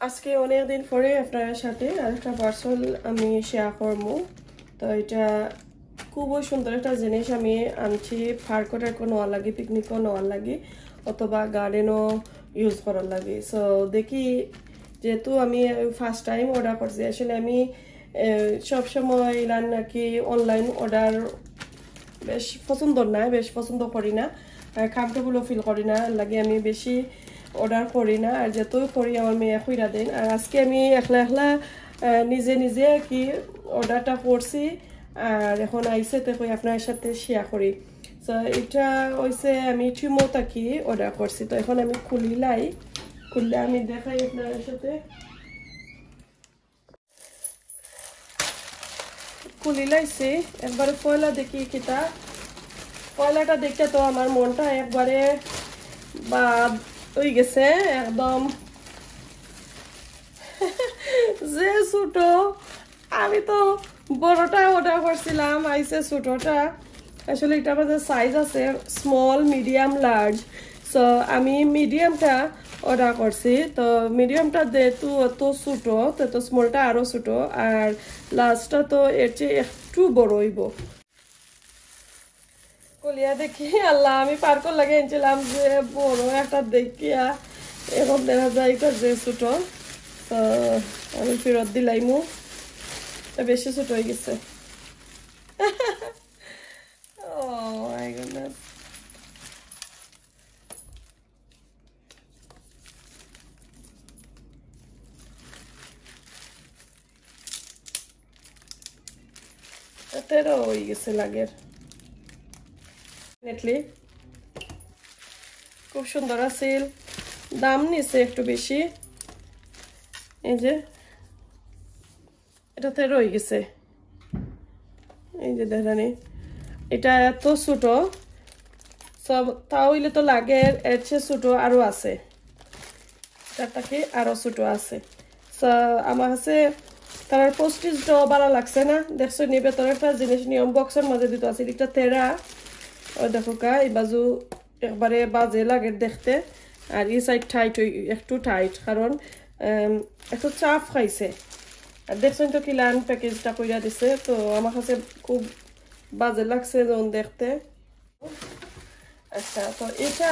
আজকে অনেক দিন পরে আপনার সাথে আরেকটা পার্সেল আমি শেয়ার করব। তো এটা খুবই সুন্দর একটা জিনিস আমি আনছি। পার্কটার কোনো লাগে, পিকনিকও নেওয়ার লাগে, অথবা গার্ডেনও ইউজ করার লাগে। সো দেখি, যেহেতু আমি ফার্স্ট টাইম অর্ডার করছি, আসলে আমি সবসময় নাকি অনলাইন অর্ডার বেশ পছন্দ না, বেশ পছন্দ করি না, কমফর্টেবলও ফিল করি না, লাগে আমি বেশি অর্ডার করি না। আর যেহেতু করি আমার মেয়ে কইরা দেন। আর আজকে আমি একলা একলা নিজে নিজে কি অর্ডারটা করছি, আর এখন আইসে তো কই আপনার সাথে শেয়ার করি। তো এটা হইছে আমি টিমো থাকি অর্ডার করছি। তো এখন আমি খুললে আমি দেখাই আপনার সাথে। খুলি লাইছি একবারে পয়লা দেখি কিতা। পয়লাটা দেখতে তো আমার মনটা একবারে বাদ হয়ে গেছে একদম। যে ছোট, আমি তো বড়টা অর্ডার করছিলাম, আইসে ছোটটা। আসলে এটার মধ্যে সাইজ আছে স্মল, মিডিয়াম, লার্জ। সো আমি মিডিয়ামটা অর্ডার করছি। তো মিডিয়ামটা যেহেতু অত ছোট, তো স্মলটা আরো ছোট, আর লার্জটা তো এর চেয়ে একটু বড় হইব। কলিয়া দেখি আল্লাহ, আমি পার্কর লাগে এনেছিলাম যে বড় একটা দেখিয়া, এখন দেখা যায় এটা যে ছোট। তো আমি ফেরত দিলাইমু, বেশি ছোট হয়ে গেছে। Oh my goodness. এটারও হয়ে গেছে লাগের। খুব সুন্দর আছিল, দাম নিছে একটু বেশি। এই যে এটাতে রয়ে গেছে, এই যে দেখানি, এটা এত ছোট। সব তাহলে তো লাগে এর চেয়ে ছোট আরো আছে, এটাকে আরো ছোট আছে। আমার কাছে তার পোস্টিজটাও ভালো লাগছে না। দেখছো নি ভেতরে একটা জিনিস নিয়ম বক্সের মাঝে দিতে আছে, এটা তেরা। ও দেখো কা, এই বাজু একবারে বাজে লাগে দেখতে, আর এই সাইড টাইট, একটু টাইট, কারণ একটু চাপ খাইছে। আর দেখছেন তো কি লান প্যাকেজটা কইরা দিছে। তো আমার কাছে খুব বাজে লাগছে যখন দেখতে। আচ্ছা, তো এটা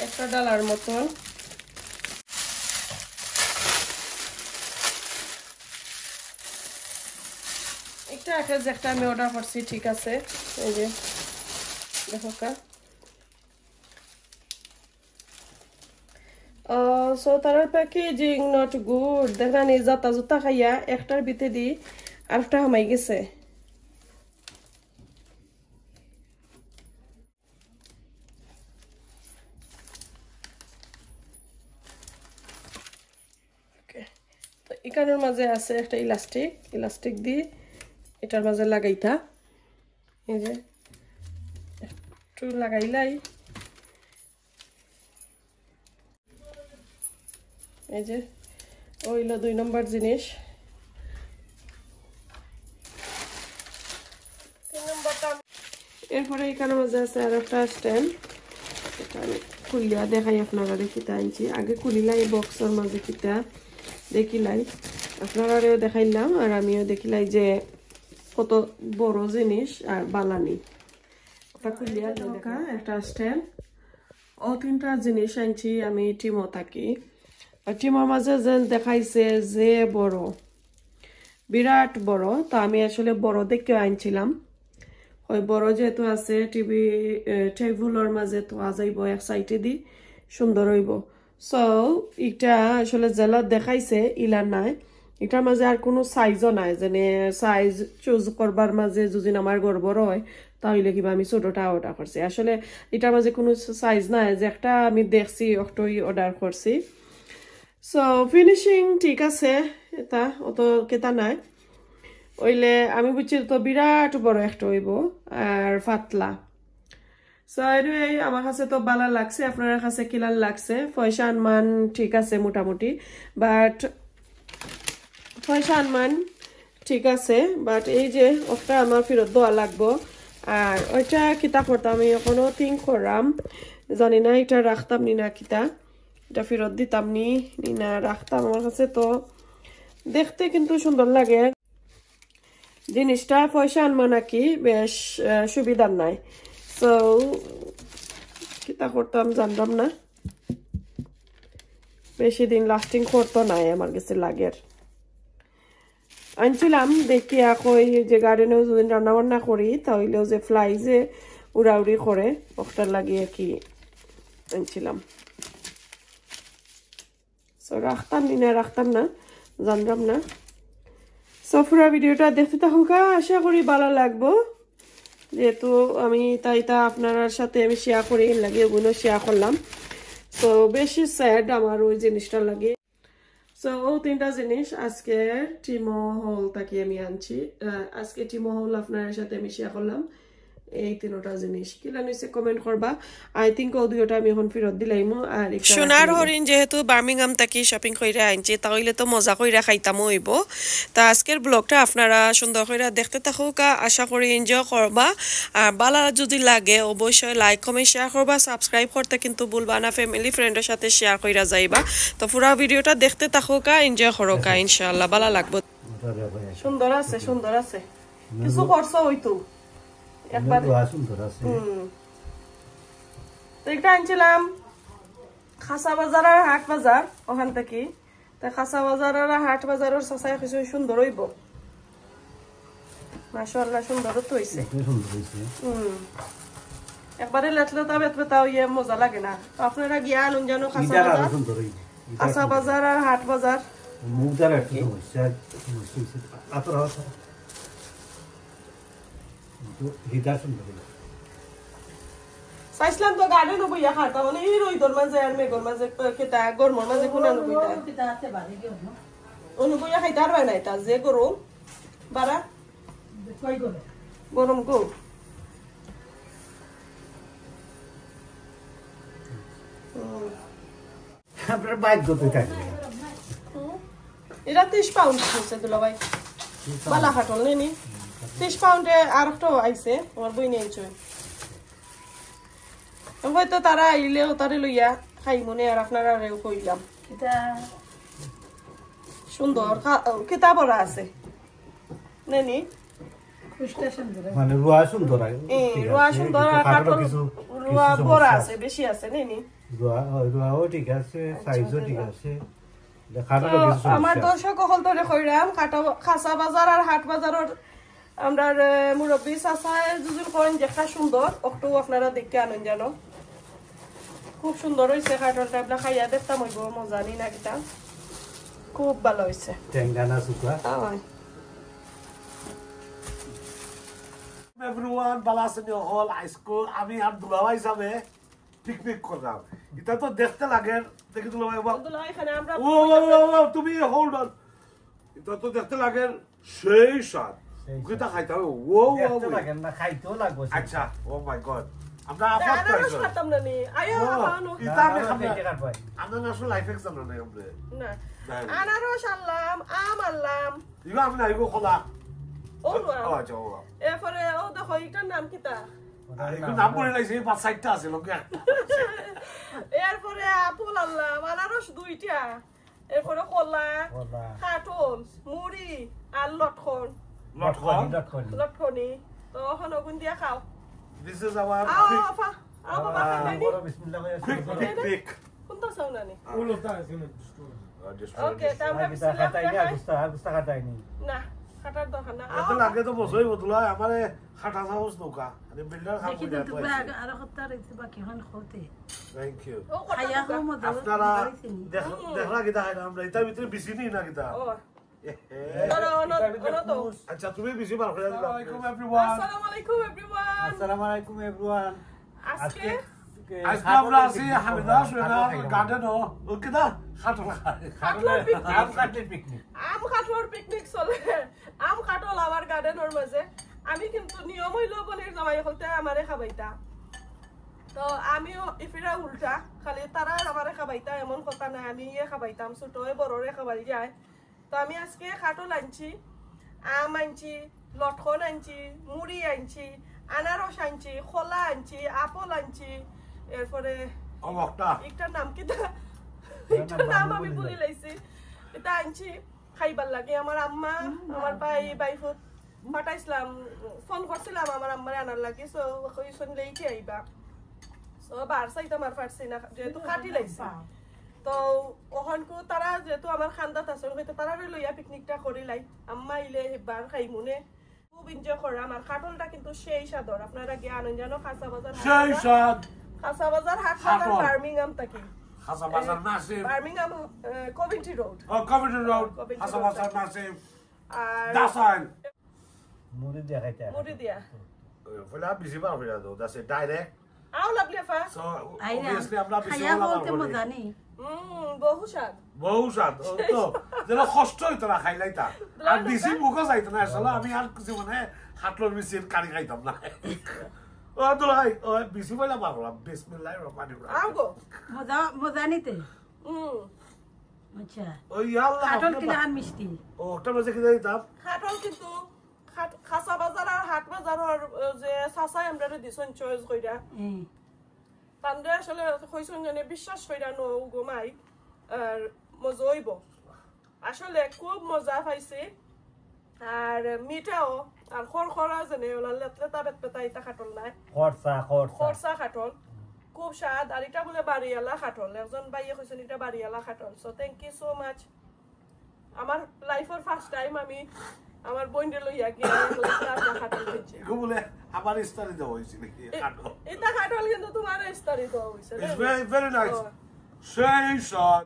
একটা ডালার মতন। এটা একটা আমি অর্ডার করছি, ঠিক আছে। এই যে দেখো কা, সো তার প্যাকেজিং নট গুড। দেখানি জাতা জুতা খাইয়া একটার ভিতরে দি আরেকটা হামাই গেছে। তো এখানের মাঝে আছে একটা ইলাস্টিক দিয়ে এটার মাঝে লাগাইতা। এই যে একটু লাগাইলাই, এই যে ওইলো 2 নম্বর জিনিস। 3 নম্বরটা এরপরে এখানের মাঝে আছে আর একটা স্ট্যান্ড। এটা আমি খুলিয়া দেখাই আপনারা কিতা আনছি। আগে খুলিলাই বক্সের মাঝে কিতা দেখিলাই, আপনারাও দেখাইলাম, আর আমিও দেখিলাই যে কত বড় জিনিস আর বালানি। ওটা খুলিয়া দেখা একটা স্ট্যান্ড ও 3টা জিনিস আনছি আমি টিমো থাকি। আর টিমোর মাঝে যে দেখাইছে যে বড়, বিরাট বড়। তো আমি আসলে বড় দেখে আনছিলাম। ওই বড় যেহেতু আছে টেবিলের মাঝে তো যাইব এক সাইডে দি, সুন্দর হইব। সো এটা আসলে জেলা দেখাইছে ইলা নাই, এটার মাঝে আর কোনো সাইজও নাই। যেনে সাইজ চুজ করবার মাঝে যদি আমার গড়বড় হয়, তাহলে কিবা আমি ছোটটা অর্ডার করছি। আসলে এটার মাঝে কোনো সাইজ নাই, যে একটা আমি দেখছি ওটাই অর্ডার করছি। সো ফিনিশিং ঠিক আছে, এটা অত কেতা নাই। ওইলে আমি বুঝছি তো বিরাট বড় একটা হইব আর পাতলা। সো এনিওয়ে আমার কাছে তো ভালো লাগছে, আপনার কাছে কিলান লাগছে? পয়সা আনমান ঠিক আছে মোটামুটি, বাট পয়সা আনমান ঠিক আছে, বাট এই যে ওটা আমার ফেরত দেওয়া লাগবো। আর ওইটা কিতা করতাম আমি এখনো থিঙ্ক করলাম, জানি না এটা রাখতাম নি না কিতা। এটা ফেরত দিতাম নি না রাখতাম আমার কাছে তো দেখতে কিন্তু সুন্দর লাগে জিনিসটা পয়সা আনবো নাকি বেশ সুবিধার নাই সো কিতা করতাম জানতাম না বেশি দিন লাস্টিং করতো নাই আমার কাছে লাগের আনছিলাম দেখি এখন যে গার্ডেনেও যদি রান্না বান্না করি তাহলেও যে ফ্লাই যে উড়াউড়ি করে ওটার লাগিয়ে কি আনছিলাম সো রাখতাম না জানতাম না সো পুরো ভিডিওটা দেখতে থাকুক আশা করি ভালো লাগবো যেহেতু আমি তাইটা আপনার সাথে আমি শেয়ার করি লাগে ওগুলো শেয়ার করলাম তো বেশি স্যাড আমার ওই জিনিসটা লাগে সো ও তিনটা জিনিস আজকে টিমো হল তাকে আমি আনছি আজকে টিমো হল আপনার সাথে আমি শেয়ার করলাম এই তিনটা জিনিস কিলা নিচে কমেন্ট করবা আই থিংক ও দুইটা আমি এখন ফেরত দিলাইমু আর সোনার হরিণ যেহেতু বার্মিংহাম থেকে শপিং কইরা আনছি তাহলে তো মজা কইরা খাইতামও হইব তা আজকের ব্লগটা আপনারা সুন্দর কইরা দেখতে থাকুক আশা করি এনজয় করবা আর ভালো যদি লাগে অবশ্যই লাইক কমেন্ট শেয়ার করবা সাবস্ক্রাইব করতে কিন্তু ভুলবা না ফ্যামিলি ফ্রেন্ডের সাথে শেয়ার কইরা যাইবা তো পুরো ভিডিওটা দেখতে থাকুক এনজয় করুক ইনশাআল্লাহ ভালো লাগবে সুন্দর আছে কিছু করছো হইতো একবার এটা আনছিলাম খাসা বাজার আর হাট বাজার ওখান থেকে খাসা বাজার আর হাট বাজারের সসাই কিছু সুন্দর হইব মাশাআল্লাহ সুন্দর তো হইছে একবারে লেটলে তা বেতবেতাও ইয়ে মজা লাগে না তো আপনারা গিয়া আনুন জানো খাসা বাজার আর হাট বাজার মুদার একটা সমস্যা আপনারা সাইসলাম তো গার্ডেন বইয়া খাতা মানে এই রইদর মাঝে আর মেঘর মাঝে কেটা গরমর মাঝে কোন অনুবইটা অনুবইয়া খাইতে আর না এটা যে গরম বারা গরম গো আপনার বাইক গত থাকবে এটা 30 পাউন্ড হচ্ছে দুলাভাই বালা খাটল নেনি 30 পাউন্ডে আর একটা আইছে আমার বই নিয়ে আইছে হয়তো তারা আইলেও তারে লইয়া খাই মনে আর আপনারা কইলাম এটা সুন্দর কিতাব পড়া আছে নেনি মানে রুয়া সুন্দর আর কাটল রুয়া বড় আছে বেশি আছে নেনি রুয়াও ঠিক আছে সাইজও ঠিক আছে আমার দর্শক হল ধরে কইরাম খাসা বাজার আর হাট বাজারের আমরা মুরব্বী চাচায় যুজুর করেন দেখা সুন্দর একটু আপনারা দেখতে আনেন জানো খুব সুন্দর হয়েছে কাঠলটা আপনার খাইয়া দেখতাম হইব মজা নি না কিটা খুব ভালো হয়েছে টেঙ্গানা সুকা everyone balasani hall high school আমি আর দুলাভাই হিসাবে পিকনিক করলাম এটা তো দেখতে লাগে দেখি দুলাভাই এখানে আমরা ও তুমি হোল্ড অন এটা তো দেখতে লাগে সেই স্বাদ কিটা খাইতে হবে ও দেখতে লাগে না খাইতেও লাগবে আচ্ছা ও মাই গড আমরা আফাত পাইছো খাতাম না নি আয়ো আপানো এটা আমি খাবো আমরা নাসো লাইফ এক্সাম না আমরা না আনারস আনলাম আম আনলাম ইবা আমি না ইগো খোলা ও ও আচ্ছা ও এরপরে ও দেখো এটার নাম কিটা ইগো নাম বলে লাইছে এই পাঁচ সাইডটা আছে লোকে এরপরে আপেল আনলাম আনারস দুইটা এরপরে কলা কাটল মুড়ি আর লটকনি তো এখন ওগুন দিয়া খাও This is our quick picnic. Kunta saunani. All of that is in the store. Okay, tamra gusta খাটাইনি না খাটার দরকার না এত লাগে তো বসই বদলা আমারে খাটা সাহস নৌকা আরে বিল্ডার খাম করে দেখি তো আর হত্তা রইছে বাকি হন খোতে থ্যাংক ইউ খায়া হো মত আপনারা দেখলা কিটা হয় আমরা এটা ভিতরে বেশি নেই না কিটা ও no আচ্ছা তুমি বেশি বার করে দিলা আসসালামু আলাইকুম এভরিওয়ান আজকে আমরা আছি হামিদা সুনার গার্ডেন ও কিটা আম কাটলর পিকনিক চলে আম কাটল আমার গার্ডেনের মাঝে আমি কিন্তু নিয়ম হইল বনের জামাই হলতে আমারে খাবাইতা তো আমিও ইফিরা উল্টা খালি তারা আমারে খাবাইতা এমন কথা না আমি খাবাইতাম ছোটই বড়রে খাবাই যায় তো আমি আজকে কাটল আনছি আম আনছি লটকন আনছি মুড়ি আনছি আনারস আনছি খোলা আনছি আপেল আনছি এরপরে অবকটা একটার নাম কিটা এটা নাম আমি ভুলে লাইছি এটা আনছি খাইবার লাগে আমার আম্মা আমার বাইফুত পাঠাইছিলাম ফোন করছিলাম আমার আম্মারে আনার লাগে সো কইছন লেইতে আইবা সো বারসাইতে আমার পারছি না যেহেতু খাটি লাইছি তো ওখানকো তারা যেহেতু আমার খান্দাত আছে হয়তো তারা লইয়া পিকনিকটা করি লাই আম্মা ইলে এবার খাইমুনে খুব এনজয় করে আমার কাটলটা কিন্তু সেই স্বাদর আপনারা গিয়ে আনেন জানো খাসা বাজার সেই স্বাদ খাসা বাজার হাট বাজার বার্মিংহাম থাকি Khasa Bazar Nasim Birmingham Coventry road committee road Khasa Bazar Nasim আর দাসাইল মুড়ি দিয়া খাইতে মুড়ি দিয়া ফলা বেশি বার হইয়া দাও দ্যাটস ডাইরেক্ট আও লাগলে ফা সো অবভিয়াসলি আমরা বেশি খাইয়া হলা বলতে মজা নেই বহু স্বাদ বহু স্বাদ তো যেন কষ্ট হইতো না খাইলাই তা আর বেশি মুখও যাইতো না আসলে আমি আর কিছু মানে হাটলোর বেশি কারি খাইতাম না ও দুলাই ও বেশি বইলা পারলাম বিসমিল্লাহির রহমানির রহিম আও গো মজা নিতে আচ্ছা ওই আল্লাহ কাটল কিনা আন মিষ্টি ও ওটা মাঝে কি দিতাম খাটল কিন্তু খাসা বাজার আর হাট বাজারের যে সাসাই আমরা দিছন চয়েস কইরা তান্ডে আসলে কইছন জানে বিশ্বাস কইরা নো গোমাই আর মজা হইব আসলে খুব মজা পাইছি আর মিঠাও আর খড়খড়া জানে ওলা লেতলেতা বেতপেতা ইটা খাটল নাই খরচা খাটল খুব স্বাদ আর এটা বলে বাড়িয়ালা খাটল একজন বাইয়ে কইছেন এটা বাড়িয়ালা খাটল so thank you so much আমার লাইফের ফার্স্ট টাইম আমি আমার বইন্ডে লইয়া গিয়ে খাটল খেয়েছি বলে আমার স্টারি দেওয়া হয়েছিল এটা খাটল কিন্তু তোমার স্টারি দেওয়া হয়েছে ইটস ভেরি ভেরি নাইস সেই স্বাদ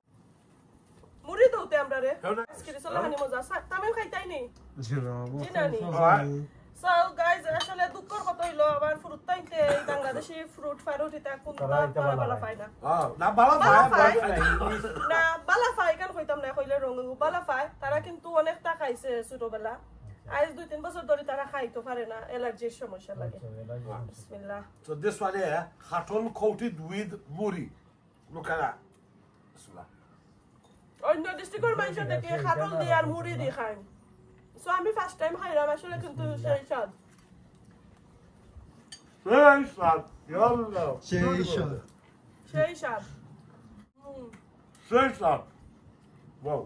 মুড়ি দৌতে আমরা রে আজকে চলে হানি মজা তামিও খাইতাই নি জিনানি সো গাইজ আসলে দুঃখর কথা হইলো আমার ফ্রুট তাইতে বাংলাদেশি ফ্রুট ফারুট এটা কোন বালা পাই না না বালা পায় না বালা পাই কেন কইতাম না কইলে রঙ বালা পায় তারা কিন্তু অনেকটা খাইছে ছোটবেলা আজ 2-3 বছর ধরে তারা খাইতে পারে না অ্যালার্জির সমস্যা লাগে বিসমিল্লাহ So this one here, hatol coated with muri. Look at that. Bismillah. অন্য ডিস্ট্রিক্টের মানুষ দেখে খাটল দিয়ে আর মুড়ি দিয়ে খায় সো আমি ফার্স্ট টাইম খাইলাম আসলে কিন্তু সেই স্বাদ Very sad. Yallah. সেই স্বাদ Very sad. Wow.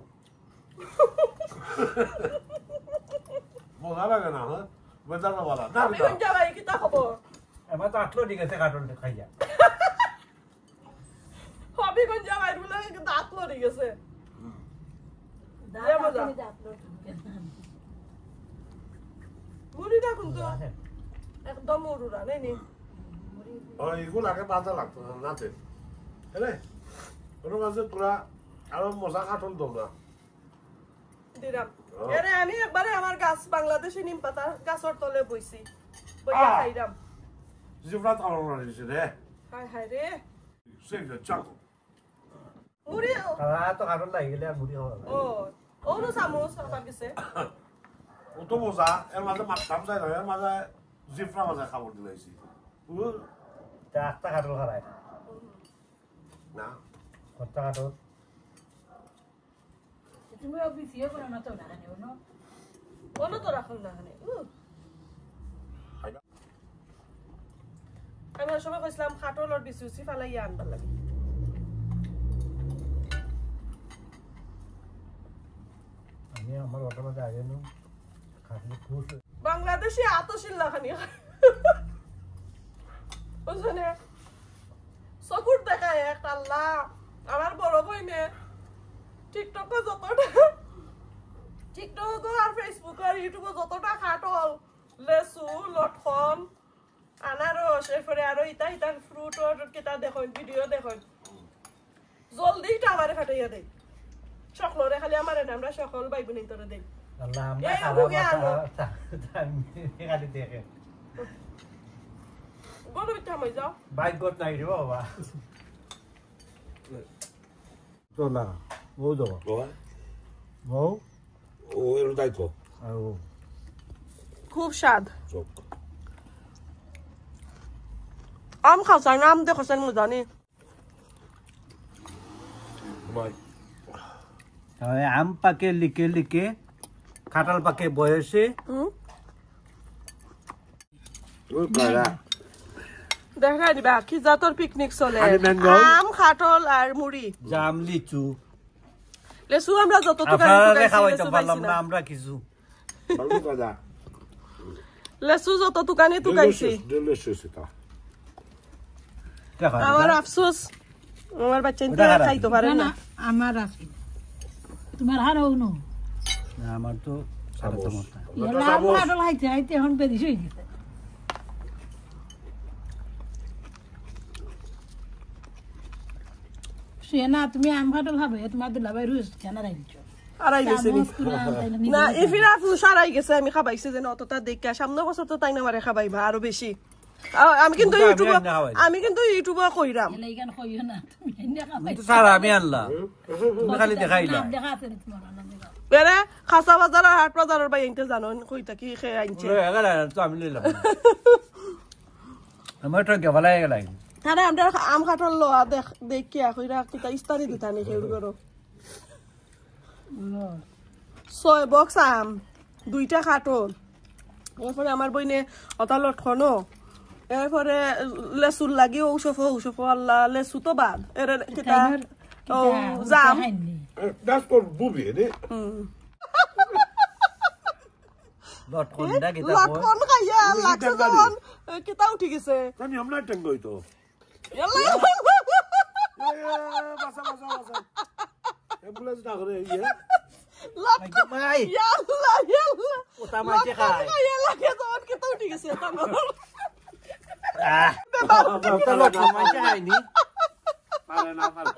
Mola লাগে না হ্যাঁ বেদার না বলা না আমি কোন যাবাই কি তা খবর আমার তো আটলো ঠিক আছে কাটল খাইয়া হবি কোন যাবাই বলে কিন্তু আতলো রে গেছে মুড়িটা কিন্তু একদম উড়ুরা নেই নি ওই এগুলো আগে বাধা লাগতো না নাতে হ্যাঁ ওর মাঝে তোরা আরো মজা কাটল দাও না দিলাম আরে আমি একবারে আমার গাছ বাংলাদেশি নিম পাতা গাছের তলে বইছি বইয়া খাইলাম জিফরাত আলোনা দিছে রে হাই হাই রে সেটা চাকু মুড়ি তো কাটল লাগি গেলে আর মুড়ি খাওয়া ও নো সামোস আবার গেছে ও তো মজা এর মাঝে মারতাম যাই না এর মাঝে জিফরা মাঝে খাবার দিলাইছি একটা কাটল খারাই না কত কাটল তুমি অফিসিও করে না তো না না ওনো তো রাখুন না খানে আমি সবাই কইছিলাম খাটল আর বিসুসি ফালাইয়া আনবার লাগে আমি আমার অটো মধ্যে আগে নো খাটলে খুশ বাংলাদেশি আতশিল্লা খানি বুঝনে সকুর দেখায় একটা আল্লাহ আমার বড় বইনে টিকটক আর ফেসবুক আর ইউটিউবে যতটা খাটল লেসু লটকন আনারস এরপরে আরো ইটা ফ্রুটর কিতা দেখুন ভিডিও দেখুন জলদি এটা আমারে ফাটাইয়া দেয় সকলরে খালি আমারে না আমরা সকল ভাই বোন তোরে দেই আল্লাহ আমরা খারাপ খালি দেখে গরু বিটা মই যাও বাইক গত নাই রে বাবা তো না ও দাও ও ও এর দাইতো আর খুব স্বাদ চোখ আম খাওয়ার নাম দেখছেন মু জানি ভাই আম পাকে লিকে লিকে কাঁঠাল পাকে বয়সে ওই কারা দেখা দিবা কি জাতর পিকনিক চলে Honey mango. আম খাটল আর মুড়ি জাম লিচু লেসু আমরা যতটুকু আপনারা খাওয়াইতে পারলাম না আমরা কিছু ভালো কথা লেসু যতটুকু আনি তুকাইছি delicious এটা আমার আফসোস আমার বাচ্চা খাইতে পারে না আমার আছে তোমার হার হোক না আমার তো সারা তো মত লাভ কাটল হাইতে হাইতে এখন বেরিয়ে হয়ে গেছে সেনা তুমি আম কাটল হবে তোমার দুলাভাই রুজ কেন রাইছো আড়াই গেছে না ইফিরা সারাই গেছে আমি খাবাইছি যে অতটা দেখা সামনে বছর তো তাই না মারে খাবাইবা আরো বেশি আমি কিন্তু ইউটিউবে কইরাম এলাইগান কইও না তুমি এনে খাবাই তো সারা আমি আনলাম তুমি খালি দেখাইলা দেখা আছে তোমার আনন্দ বেরে খাসা বাজার আর হাট বাজারের বাই আনতে জানো কইতা কি খেয়ে আনছে এগালা তো আমি লইলাম আমার তো কেবলাই গেলাই আরে আমরা আম কাটল লোয়া দেখিয়া কইরা কিতা ইস্তারি দিতা নি কেউ করো 6 বক্স আম 2টা কাটল এরপরে আমার বইনে অতালত খনো এরপরে লেসুর লাগি ঔষফ আল্লাহ লেসু তো বাদ এর কিতা ও জাম that's called booby isn't it লট কোনটা কিতা লটকন খাইয়া লাগছে যখন কিতা উঠি গেছে জানি আমরা টেঙ্গই তো ইয়াল্লা বাসা অ্যাম্বুলেন্স না করে ইয়ে মাই ইয়াল্লা ওটা মাইতে খায় ইয়াল্লা কে যখন কিতা উঠি গেছে তখন ওটা লট মাইতে খায়নি পারে না পারে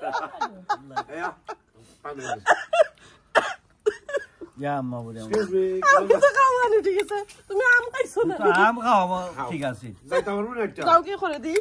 ইয়া আম্মা বলে excuse me আমি তো খাওয়ানি ঠিক আছে তুমি আম খাইছো না আম খাওয়া ঠিক আছে যাইতে পারবো না একটা যাও কি করে দি